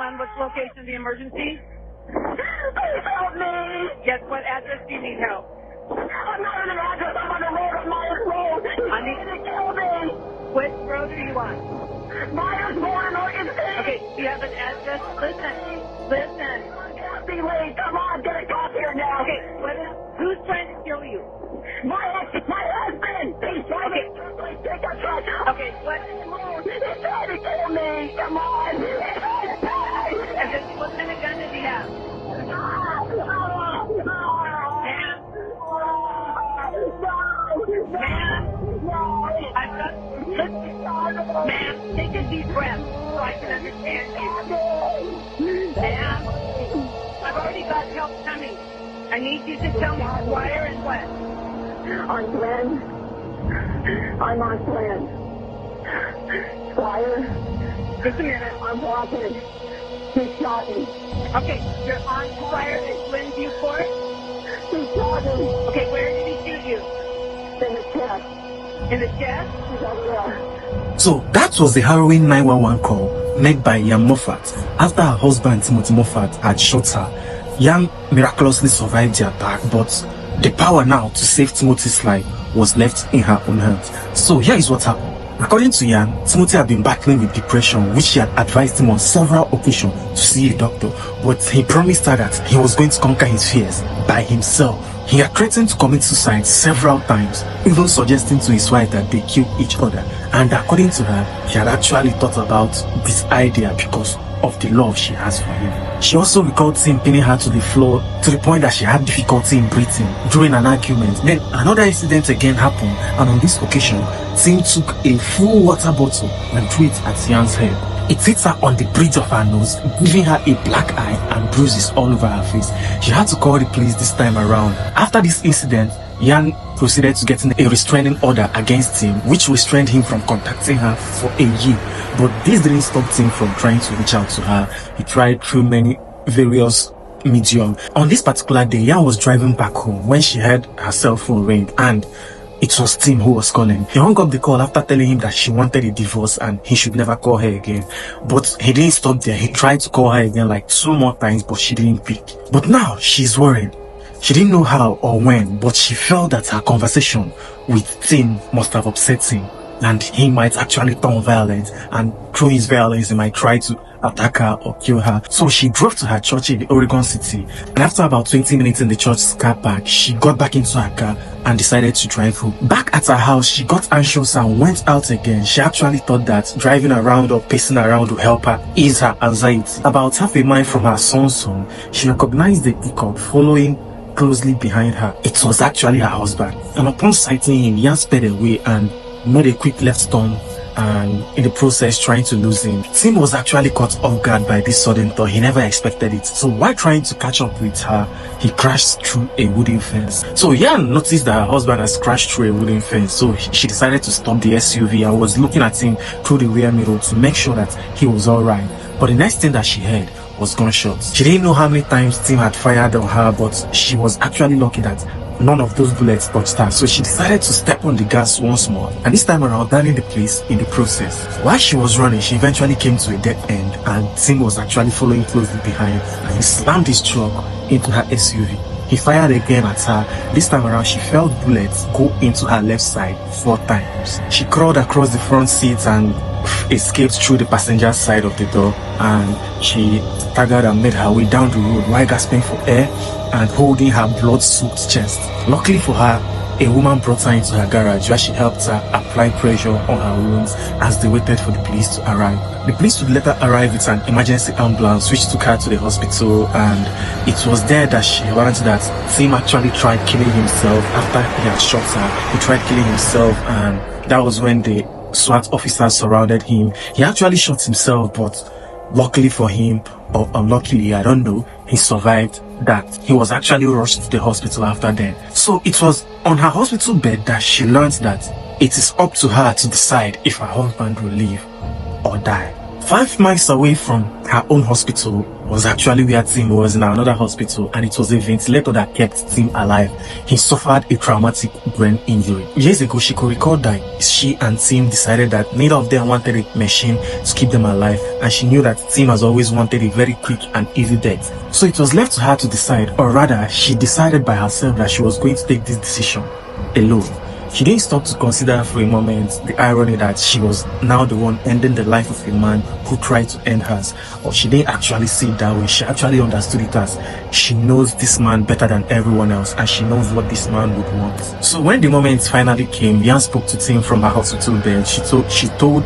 911. What's the location of the emergency? Please help me. Yes, what address do you need help? I'm not on an address. I'm on the road on Myers Road. He's trying to kill me. Which road are you on? Myers Road in Oregon City. Okay, do you have an address? Listen. Can't be late. Come on, get a cop here now. Okay, who's trying to kill you? My husband. He's trying to take a truck. Okay, what? He's trying to kill me. Come on. And then what kind of gun does he have? Ma'am, take a deep breath so I can understand you. Ma'am, I've already got help coming. I need you to tell me wire and what. On Glenn. I'm on Glenn. Squire. Just a minute. I'm walking. He shot me. Okay, you're on fire at Glenview Court? He shot me. Okay, where did he shoot you? In the chest. In the chest? Yeah. So that was the harrowing 911 call made by Ian Moffatt after her husband Timothy Moffatt had shot her. Ian miraculously survived the attack, but the power now to save Timothy's life was left in her own hands. So here is what happened. According to Ian, Timothy had been battling with depression, which she had advised him on several occasions to see a doctor, but he promised her that he was going to conquer his fears by himself. He had threatened to commit suicide several times, even suggesting to his wife that they kill each other. And according to her, she had actually thought about this idea because of the love she has for him. She also recalled Tim pinning her to the floor to the point that she had difficulty in breathing during an argument. Then another incident again happened, and on this occasion, Tim took a full water bottle and threw it at Ian's head. It hit her on the bridge of her nose, giving her a black eye and bruises all over her face. She had to call the police this time around. After this incident, Ian proceeded to getting a restraining order against him, which restrained him from contacting her for a year. But this didn't stop Tim from trying to reach out to her. He tried through many various medium. On this particular day, Ian was driving back home when she heard her cell phone ring, and it was Tim who was calling. He hung up the call after telling him that she wanted a divorce and he should never call her again. But he didn't stop there. He tried to call her again like 2 more times, but she didn't pick. But now she's worried. She didn't know how or when, but she felt that her conversation with Tim must have upset him, and he might actually turn violent, and through his violence he might try to attack her or kill her. So she drove to her church in the Oregon City, and after about 20 minutes in the church's car park, she got back into her car and decided to drive home. Back at her house, she got anxious and went out again. She actually thought that driving around or pacing around would help her ease her anxiety. About half a mile from her son's home, she recognized the pickup following closely behind her. It was actually her husband, and upon sighting him, Ian sped away and made a quick left turn, and in the process trying to lose him. Tim was actually caught off guard by this sudden thought. He never expected it. So while trying to catch up with her, he crashed through a wooden fence. So Ian noticed that her husband has crashed through a wooden fence, so she decided to stop the SUV and was looking at him through the rear mirror to make sure that he was alright. But the next thing that she heard was gunshots. She didn't know how many times Tim had fired on her, but she was actually lucky that none of those bullets touched her. So she decided to step on the gas once more, and this time around damning the place in the process. While she was running, she eventually came to a dead end, and Tim was actually following closely behind, and he slammed his truck into her SUV. He fired again at her. This time around, she felt bullets go into her left side 4 times. She crawled across the front seat and escaped through the passenger side of the door, and she staggered and made her way down the road while gasping for air and holding her blood-soaked chest. Luckily for her, a woman brought her into her garage where she helped her apply pressure on her wounds as they waited for the police to arrive. The police would later arrive with an emergency ambulance which took her to the hospital, and it was there that she learned that Tim actually tried killing himself after he had shot her. He tried killing himself, and that was when the SWAT officers surrounded him. He actually shot himself, but luckily for him, or unluckily, I don't know, he survived that. He was actually rushed to the hospital after that. So it was on her hospital bed that she learned that it is up to her to decide if her husband will live or die. 5 miles away from her own hospital was actually where Tim was, in another hospital, and it was a ventilator that kept Tim alive. He suffered a traumatic brain injury. Years ago, she could recall that she and Tim decided that neither of them wanted a machine to keep them alive, and she knew that Tim has always wanted a very quick and easy death. So it was left to her to decide, or rather, she decided by herself that she was going to take this decision alone. She didn't stop to consider for a moment the irony that she was now the one ending the life of a man who tried to end hers. Or she didn't actually see it that way. She actually understood it as she knows this man better than everyone else, and she knows what this man would want. So when the moment finally came, Yan spoke to Tim from her hospital bed. She told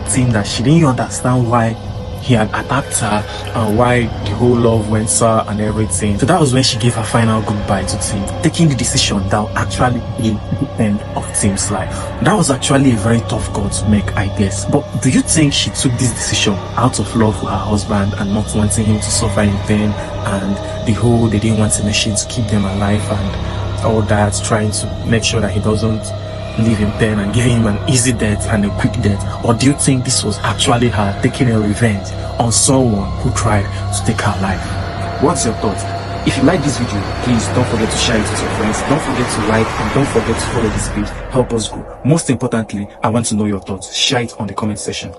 Tim that she didn't understand why he had attacked her and why the whole love went sour and everything. So that was when she gave her final goodbye to Tim, taking the decision that would actually be the end of Tim's life. That was actually a very tough call to make, I guess. But do you think she took this decision out of love for her husband and not wanting him to suffer in pain, and the whole they didn't want a machine to keep them alive and all that, trying to make sure that he doesn't live in pain and give him an easy death and a quick death? Or do you think this was actually her taking a revenge on someone who tried to take her life? What's your thoughts? If you like this video, please don't forget to share it with your friends. Don't forget to like and don't forget to follow this page. Help us grow. Most importantly, I want to know your thoughts. Share it on the comment section.